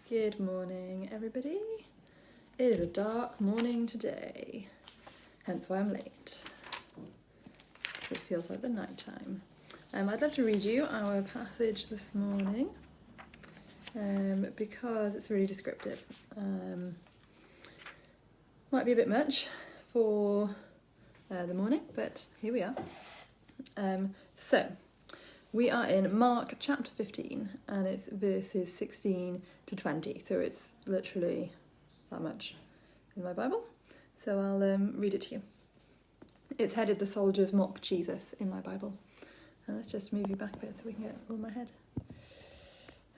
Good morning, everybody. It is a dark morning today, hence why I'm late. So it feels like the night time. I'd love to read you our passage this morning because it's really descriptive. Might be a bit much for the morning, but here we are. So we are in Mark chapter 15 and it's verses 16 to 20. So it's literally that much in my Bible. So I'll read it to you. It's headed "The Soldiers Mock Jesus" in my Bible. Let's just move you back a bit so we can get all my head.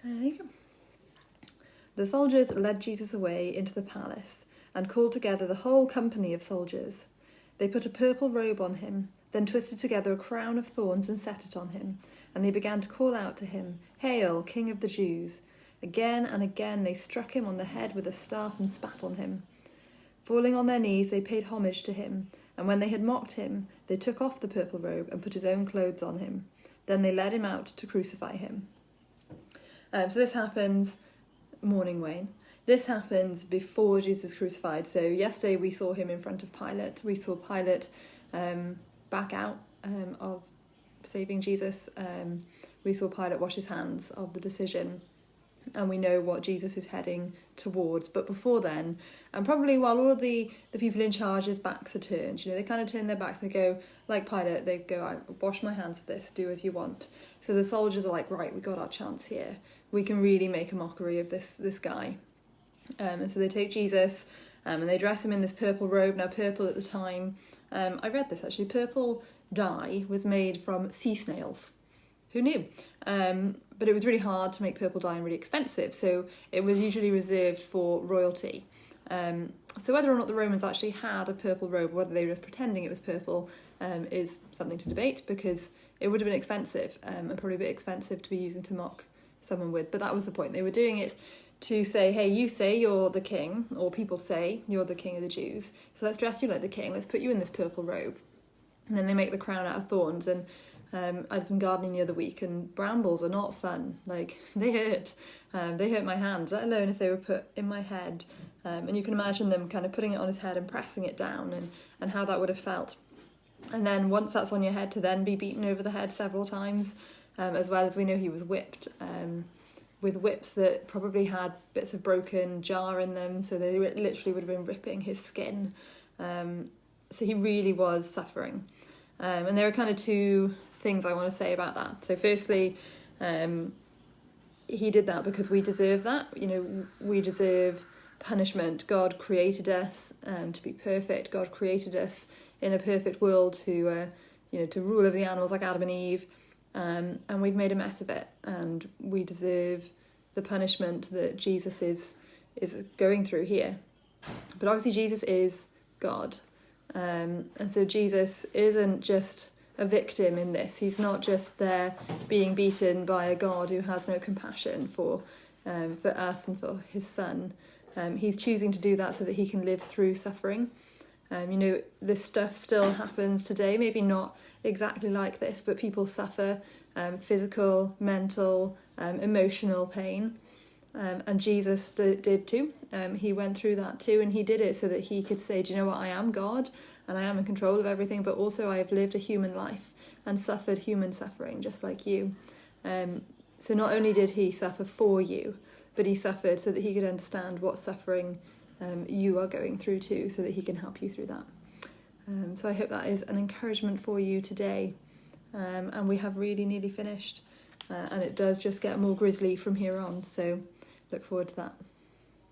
There you go. The soldiers led Jesus away into the palace and called together the whole company of soldiers. They put a purple robe on him, then twisted together a crown of thorns and set it on him, and they began to call out to him, "Hail, King of the Jews!" Again and again they struck him on the head with a staff and spat on him. Falling on their knees, they paid homage to him, and when they had mocked him, they took off the purple robe and put his own clothes on him. Then they led him out to crucify him. So this happens, morning Wayne. This happens before Jesus is crucified. So yesterday we saw him in front of Pilate. We saw Pilate back out of saving Jesus. We saw Pilate wash his hands of the decision. And we know what Jesus is heading towards. But before then, and probably while all of the people in charge's backs are turned, they kind of turn their backs and they go, like Pilate, they go, "I wash my hands of this, do as you want." So the soldiers are like, right, we got our chance here. We can really make a mockery of this guy. And so they take Jesus and they dress him in this purple robe. Now purple at the time, I read this actually, purple dye was made from sea snails. Who knew? But it was really hard to make purple dye and really expensive, so it was usually reserved for royalty. So whether or not the Romans actually had a purple robe, whether they were just pretending it was purple, is something to debate, because it would have been expensive, and probably a bit expensive to be using to mock someone with. But that was the point. They were doing it to say, hey, you say you're the king, or people say you're the king of the Jews, so let's dress you like the king, let's put you in this purple robe. And then they make the crown out of thorns. And I did some gardening the other week, and brambles are not fun. Like, they hurt. They hurt my hands, let alone if they were put in my head. And you can imagine them kind of putting it on his head and pressing it down, and how that would have felt. And then once that's on your head, to then be beaten over the head several times, as well as we know he was whipped with whips that probably had bits of broken jar in them, so they literally would have been ripping his skin. So he really was suffering. And there are kind of two things I want to say about that. So firstly, he did that because we deserve that. We deserve punishment. God created us to be perfect. God created us in a perfect world to rule over the animals like Adam and Eve. And we've made a mess of it, and we deserve the punishment that Jesus is going through here. But obviously Jesus is God, and so Jesus isn't just a victim in this. He's not just there being beaten by a God who has no compassion for us and for his son. He's choosing to do that so that he can live through suffering. This stuff still happens today, maybe not exactly like this, but people suffer physical, mental, emotional pain. And Jesus did too. He went through that too, and he did it so that he could say, do you know what, I am God, and I am in control of everything, but also I have lived a human life and suffered human suffering just like you. So not only did he suffer for you, but he suffered so that he could understand what suffering you are going through too, so that he can help you through that. So I hope that is an encouragement for you today. And we have really nearly finished, and it does just get more grisly from here on, so look forward to that.